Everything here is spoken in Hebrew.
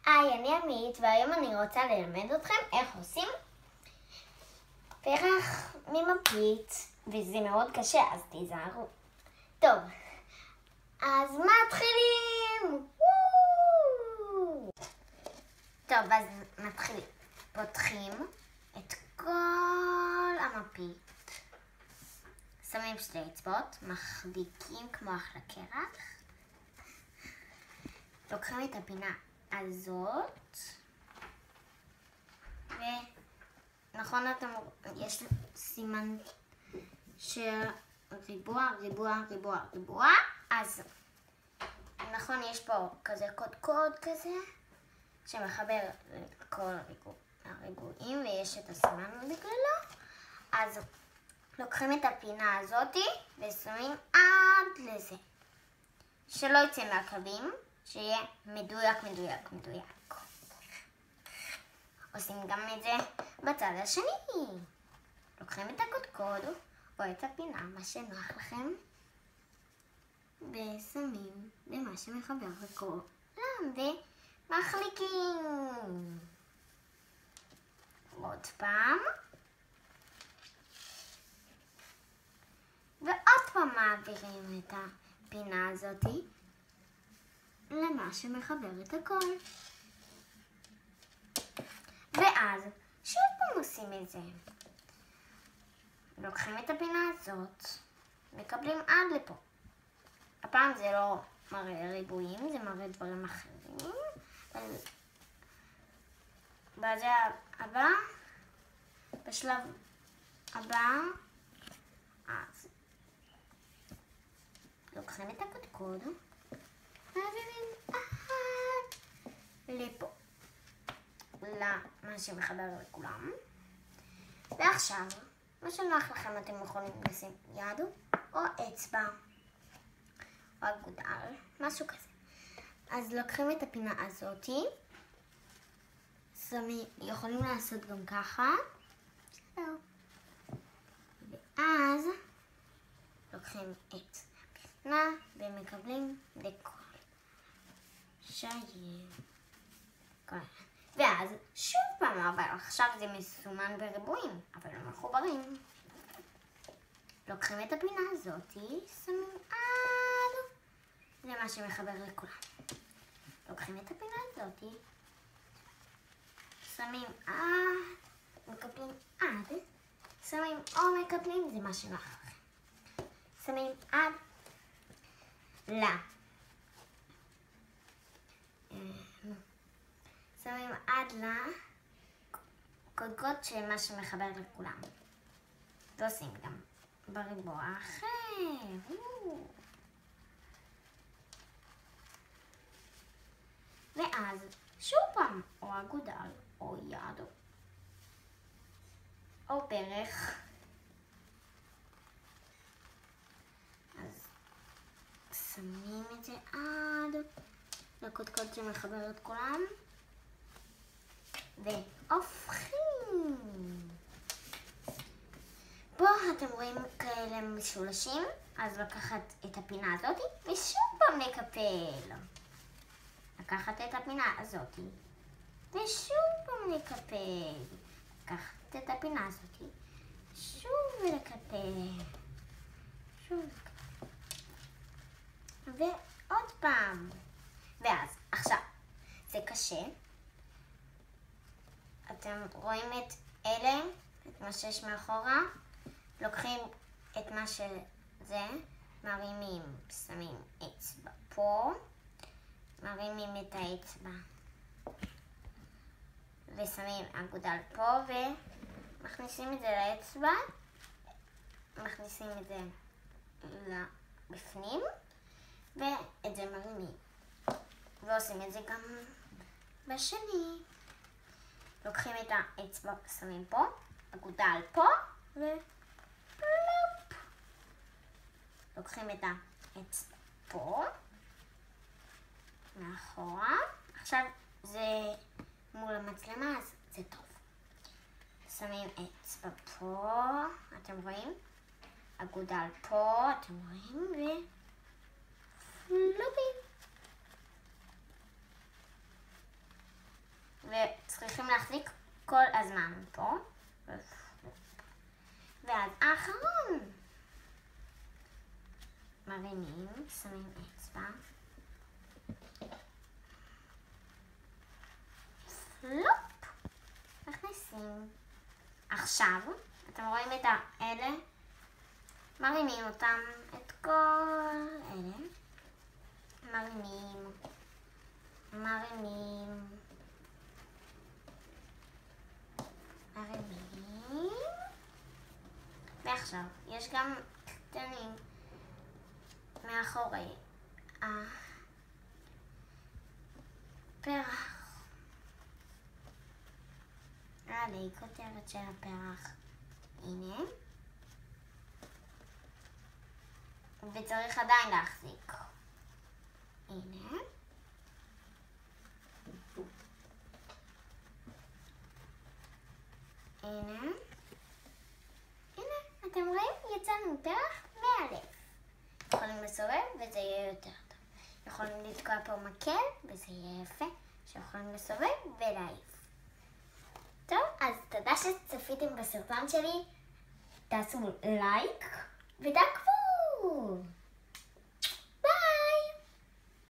היי, אני עמית, והיום אני רוצה ללמד אתכם איך עושים פרח ממפית, וזה מאוד קשה, אז תיזהרו. טוב, אז מתחילים! טוב, אז מתחילים. פותחים את כל המפית, שמים שתי אצבעות, מחזיקים כמו אחלה קרח, לוקחים את הפינה הזאת, ונכון, יש סימן של ריבוע, ריבוע, ריבוע, ריבוע, אז נכון, יש פה כזה קוד כזה, שמחבר את כל הריבועים, ויש את הסימן בגללו. אז לוקחים את הפינה הזאתי, ושמים עד לזה. שלא יצא מהקווים, שיהיה מדויק, מדויק, מדויק. עושים גם את זה בצד השני. לוקחים את הקודקוד או את הפינה, מה שנוח לכם, ושמים במה שמחבר לכולם, ומחליקים. עוד פעם. ועוד פעם מעבירים את הפינה הזאתי למה שמחבר את הכל. ואז שוב פעם עושים את זה. לוקחים את הפינה הזאת, מקבלים עד לפה. הפעם זה לא מראה ריבועים, זה מראה דברים אחרים. בזה הבא, בשלב הבא, אז לוקחים את הקודקוד, מעבירים לפה, למה שמחבר לכולם. ועכשיו, מה שנוח לכם, אתם יכולים לשים יד או אצבע או אגודל, משהו כזה. אז לוקחים את הפינה הזאתי, יכולים לעשות גם ככה, ואז לוקחים את הפינה ומקבלים דקול. ואז שוב פעם, אבל עכשיו זה מסומן בריבועים, אבל הם מחוברים. לוקחים את הפינה הזאתי, שמים עד למה שמחבר לכולם. לוקחים את הפינה הזאתי, שמים עד, מקבלים עד, שמים או מקבלים, זה מה שנוח לכם. שמים עד שמים עד לקודקוד של מה שמחבר לכולם. ועושים גם בריבוע אחר. ואז שוב פעם, או אגודל, או יד, או ברך. אז שמים את זה עד לקודקוד שמחבר את כולם. והופכים. פה אתם רואים כאלה משולשים, אז לקחת את הפינה הזאת ושוב פעם לקפל. לקחת את הפינה הזאת ושוב פעם לקפל. לקחת את הפינה הזאת שוב לקפל. שוב לקפל. ועוד פעם. ואז, עכשיו, זה קשה. אתם רואים את אלה, את מה שיש מאחורה, לוקחים את מה שזה, מרימים, שמים אצבע פה, מרימים את האצבע ושמים אגודל פה ומכניסים את זה לאצבע, מכניסים את זה לבפנים ואת זה מרימים, ועושים את זה גם בשני. לוקחים את האצבע, שמים פה, אגודל פה, ופלופ. לוקחים את האצבע פה, מאחורה. עכשיו זה מול המצלמה, אז זה טוב. שמים אצבע פה, אתם רואים? אגודל פה, אתם רואים? ופלופים. וצריכים להחזיק כל הזמן פה. ואז האחרון. מרימים, שמים אצבע. פלופ. מכניסים. עכשיו, אתם רואים את האלה? מרימים אותם, את כל אלה. מרימים. מרימים. מרימים. ועכשיו, יש גם קטנים מאחורי הפרח. עלי כותרת של הפרח. הנה. וצריך עדיין להחזיק. הנה. הנה. הנה, אתם רואים? יצאנו פרח מאלף. יכולים לסובב וזה יהיה יותר טוב. יכולים לתקוע פה מקל וזה יהיה יפה. שיכולים לסובב ולהעיף. טוב, אז תודה שצפיתם בסרטון שלי. תעשו לייק ותעקבו!